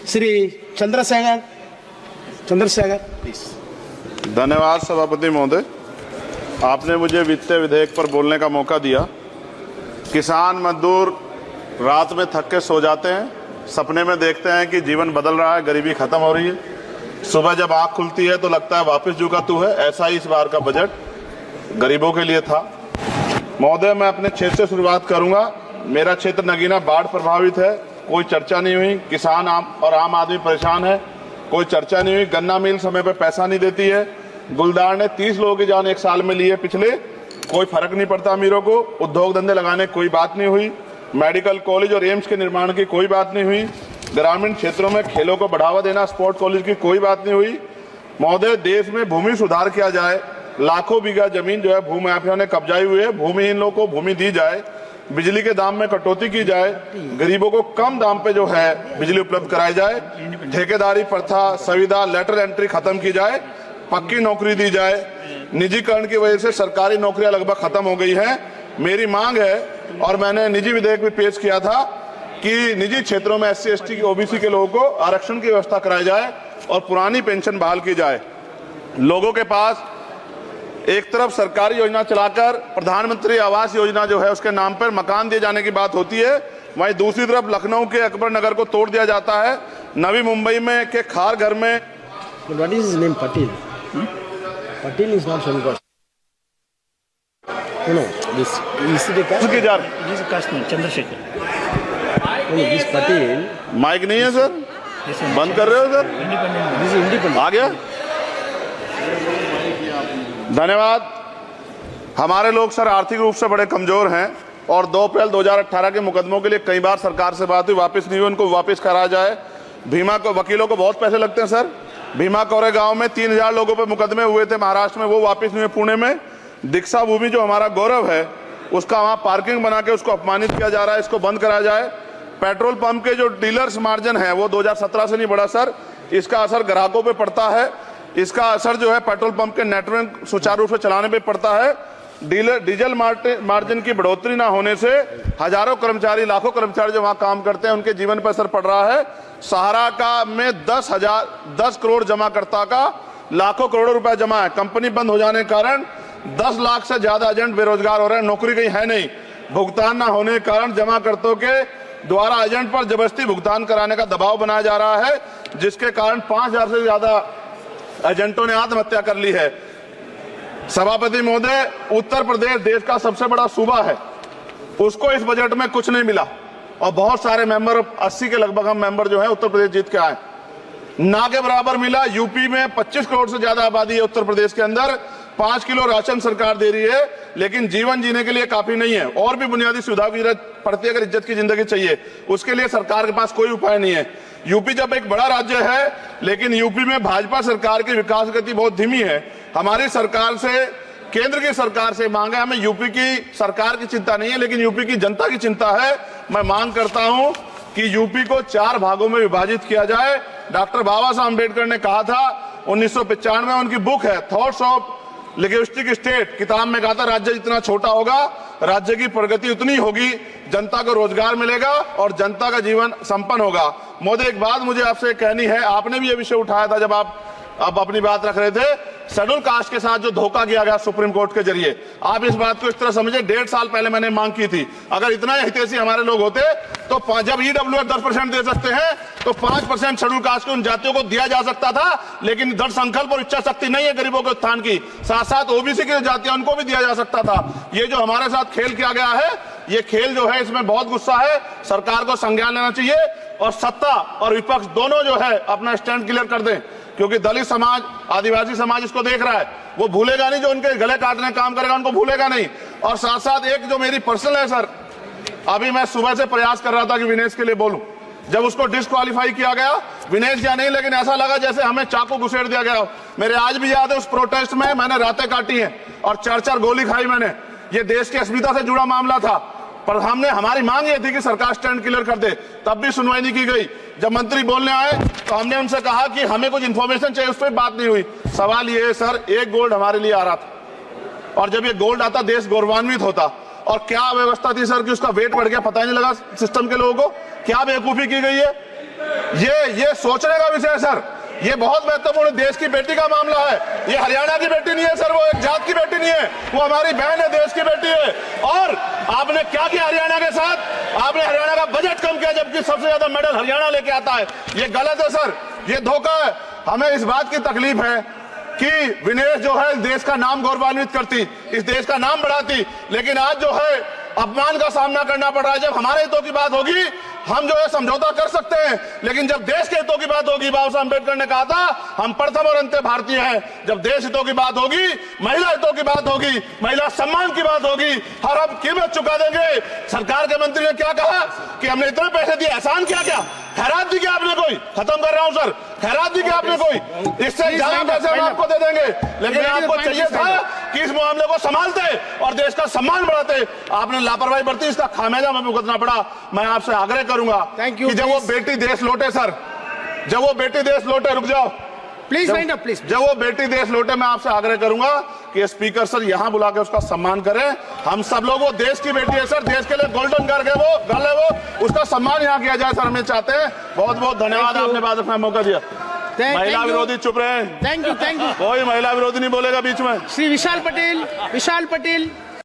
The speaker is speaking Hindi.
श्री चंद्रशेखर प्लीज। धन्यवाद सभापति महोदय, आपने मुझे वित्तीय विधेयक पर बोलने का मौका दिया। किसान मजदूर रात में थक के सो जाते हैं, सपने में देखते हैं कि जीवन बदल रहा है, गरीबी खत्म हो रही है। सुबह जब आँख खुलती है तो लगता है वापस जो का तू है। ऐसा ही इस बार का बजट गरीबों के लिए था। महोदय, मैं अपने क्षेत्र से शुरुआत करूंगा। मेरा क्षेत्र नगीना बाढ़ प्रभावित है, कोई चर्चा नहीं हुई। किसान आम आदमी परेशान है, कोई चर्चा नहीं हुई। गन्ना मिल समय पर पैसा नहीं देती है। गुलदार ने 30 लोगों की जान एक साल में ली है पिछले, कोई फर्क नहीं पड़ता अमीरों को। उद्योग धंधे लगाने कोई बात नहीं हुई। मेडिकल कॉलेज और एम्स के निर्माण की कोई बात नहीं हुई। ग्रामीण क्षेत्रों में खेलों को बढ़ावा देना, स्पोर्ट कॉलेज की कोई बात नहीं हुई। महोदय, देश में भूमि सुधार किया जाए। लाखों बीघा जमीन जो है भूमाफिया ने कब्जाई हुई है, भूमिहीन लोगों को भूमि दी जाए। बिजली के दाम में कटौती की जाए, गरीबों को कम दाम पे जो है बिजली उपलब्ध कराई जाए। ठेकेदारी प्रथा, संविदा, लेटर एंट्री खत्म की जाए, पक्की नौकरी दी जाए। निजीकरण की वजह से सरकारी नौकरियां लगभग खत्म हो गई हैं। मेरी मांग है, और मैंने निजी विधेयक भी पेश किया था, कि निजी क्षेत्रों में SC, ST, OBC के लोगों को आरक्षण की व्यवस्था कराई जाए और पुरानी पेंशन बहाल की जाए। लोगों के पास एक तरफ सरकारी योजना चलाकर प्रधानमंत्री आवास योजना जो है उसके नाम पर मकान दिए जाने की बात होती है, वहीं दूसरी तरफ लखनऊ के अकबर नगर को तोड़ दिया जाता है। नवी मुंबई में के खार घर में What is his name? Patil. Patil is not from caste. No, this is the caste. उसकी जान This is caste name, Chandrasekhar. No, this Patil. Mike नहीं है सर, This is बंद कर रहे हो sir? independent. This is independent. आ गया। धन्यवाद। हमारे लोग सर आर्थिक रूप से बड़े कमजोर हैं और 2 अप्रैल 2018 के मुकदमों के लिए कई बार सरकार से बात हुई, वापस नहीं हुई। उनको वापस कराया जाए। भीमा को वकीलों को बहुत पैसे लगते हैं सर। भीमा कोरे गांव में 3000 लोगों पे मुकदमे हुए थे महाराष्ट्र में, वो वापस नहीं हुए। पुणे में दीक्षा भूमि जो हमारा गौरव है, उसका वहां पार्किंग बना के उसको अपमानित किया जा रहा है, इसको बंद कराया जाए। पेट्रोल पंप के जो डीलर्स मार्जिन है वो 2017 से नहीं बढ़ा सर, इसका असर ग्राहकों पे पड़ता है। इसका असर जो है पेट्रोल पंप के नेटवर्क सुचारू रूप से चलाने पे पड़ता है। डीजल मार्जिन की बढ़ोतरी ना होने से हजारों कर्मचारी, लाखों कर्मचारी जो वहां काम करते हैं उनके जीवन पर असर पड़ रहा है। सहारा का में 10 करोड़ जमाकर्ता का लाखों करोड़ों रुपए जमा है। कंपनी बंद हो जाने के कारण 10 लाख से ज्यादा एजेंट बेरोजगार हो रहे हैं, नौकरी कहीं है नहीं। भुगतान न होने के कारण जमाकर्ताओं के द्वारा एजेंट पर जबरदस्ती भुगतान कराने का दबाव बनाया जा रहा है, जिसके कारण 5000 से ज्यादा एजेंटों ने आत्महत्या कर ली है। सभापति महोदय, उत्तर प्रदेश देश का सबसे बड़ा सूबा है, उसको इस बजट में कुछ नहीं मिला और बहुत सारे मेंबर, 80 के लगभग हम मेंबर जो है उत्तर प्रदेश जीत के आए, ना के बराबर मिला। यूपी में 25 करोड़ से ज्यादा आबादी है उत्तर प्रदेश के अंदर, 5 किलो राशन सरकार दे रही है, लेकिन जीवन जीने के लिए काफी नहीं है। और भी बुनियादी सुविधाओं की जरूरत पड़ती है अगर इज्जत की जिंदगी चाहिए, उसके लिए सरकार के पास कोई उपाय नहीं है। यूपी जब एक बड़ा राज्य है, लेकिन यूपी में भाजपा सरकार की विकास गति बहुत धीमी है। हमारी सरकार से, केंद्र की सरकार से मांग है, हमें यूपी की सरकार की चिंता नहीं है, लेकिन यूपी की जनता की चिंता है। मैं मांग करता हूं कि यूपी को 4 भागों में विभाजित किया जाए। डॉक्टर बाबा साहब अम्बेडकर ने कहा था 1995 में, उनकी बुक है थॉट्स ऑफ लिंग्विस्टिक स्टेट, किताब में कहा था राज्य जितना छोटा होगा राज्य की प्रगति उतनी होगी, जनता को रोजगार मिलेगा और जनता का जीवन संपन्न होगा। मोदी, एक बात मुझे आपसे कहनी है, आपने भी ये विषय उठाया था जब आप अपनी बात रख रहे थे, शेड्यूल कास्ट के साथ जो धोखा किया गया सुप्रीम कोर्ट के जरिए, आप इस बात को इस तरह समझे, 1.5 साल पहले मैंने मांग की थी, अगर इतना हितैषी हमारे लोग होते तो जब EWF 10% दे सकते हैं तो 5% शेड्यूल कास्ट के उन जातियों को दिया जा सकता था, लेकिन दृढ़ संकल्प और इच्छा शक्ति नहीं है गरीबों के उत्थान की। साथ साथ OBC की जातियां उनको भी दिया जा सकता था। ये जो हमारे साथ खेल किया गया है, ये खेल जो है इसमें बहुत गुस्सा है, सरकार को संज्ञान लेना चाहिए और सत्ता और विपक्ष दोनों जो है अपना स्टैंड क्लियर कर दें, क्योंकि दलित समाज, आदिवासी समाज इसको देख रहा है, वो भूलेगा नहीं। जो उनके गले काटने काम करेगा उनको भूलेगा नहीं। और साथ साथ एक जो मेरी पर्सनल है सर, अभी मैं सुबह से प्रयास कर रहा था कि विनेश के लिए बोलूं, जब उसको डिस्क्वालीफाई किया गया, विनेश या नहीं, लेकिन ऐसा लगा जैसे हमें चाकू घुसेड़ दिया गया। मेरे आज भी याद है उस प्रोटेस्ट में मैंने रातें काटी हैं और 4-4 गोली खाई मैंने। ये देश की अस्मिता से जुड़ा मामला था, पर हमारी मांग ये थी कि सरकार स्टैंड क्लियर कर दे, तब भी सुनवाई नहीं की गई। जब मंत्री बोलने आए तो हमने उनसे कहा कि हमें कुछ इंफॉर्मेशन चाहिए, उस पर बात नहीं हुई। सवाल ये है सर, 1 गोल्ड हमारे लिए आ रहा था और जब ये गोल्ड आता देश गौरवान्वित होता, और क्या व्यवस्था थी सर कि उसका वेट बढ़ गया, पता ही नहीं लगा सिस्टम के लोगों को। क्या बेवकूफी की गई है, ये सोचने का विषय है सर। ये बहुत महत्वपूर्ण देश की बेटी का मामला है। ये हरियाणा की बेटी नहीं है सर, वो एक जात की बेटी नहीं है, वो हमारी बहन है, देश की बेटी है। और आपने क्या किया हरियाणा के साथ? आपने हरियाणा का बजट कम किया, जबकि सबसे ज्यादा मेडल हरियाणा लेके आता है। ये गलत है सर, ये धोखा है। हमें इस बात की तकलीफ है कि विनेश जो है देश का नाम गौरवान्वित करती, इस देश का नाम बढ़ाती, लेकिन आज जो है अपमान का सामना करना पड़ रहा है। जब हमारे हितों की बात होगी हम जो है समझौता कर सकते हैं, लेकिन जब देश के हितों की बात होगी, बाबा साहब अम्बेडकर ने कहा था हम प्रथम और अंत्य भारतीय हैं। जब देश हितों की बात होगी, महिला हितों की बात होगी, महिला सम्मान की बात होगी, हर हम कीमत चुका देंगे। सरकार के मंत्री ने क्या कहा कि हमने इतने पैसे दिए, एहसान क्या क्या खैरात दी क्या आपने? कोई खत्म कर रहा हूं सर, खैरात दी क्या आपने? कोई इससे ज्यादा पैसे हम आपको दे देंगे, लेकिन आपको चाहिए था कि इस मामले को संभालते और देश का सम्मान बढ़ाते। आपने लापरवाही बरती, इसका खामियाजा हमें भुगतना पड़ा। मैं आपसे आग्रह करूंगा कि जब वो बेटी देश लौटे सर, जब वो बेटी देश लौटे, रुक जाओ प्लीज वाइंड अप प्लीज। जब वो बेटी देश लौटे, मैं आपसे आग्रह करूंगा कि स्पीकर सर यहां बुला के उसका सम्मान करें। हम सब लोग, वो देश की बेटी है सर, देश के लिए गोल्डन गर्ल है वो, उसका सम्मान यहां किया जाए सर, हमें चाहते हैं। बहुत बहुत धन्यवाद, आपने बात रखना मौका दिया। महिला विरोधी चुप रहे। थैंक यू कोई महिला विरोधी नहीं बोलेगा बीच में। श्री विशाल पटेल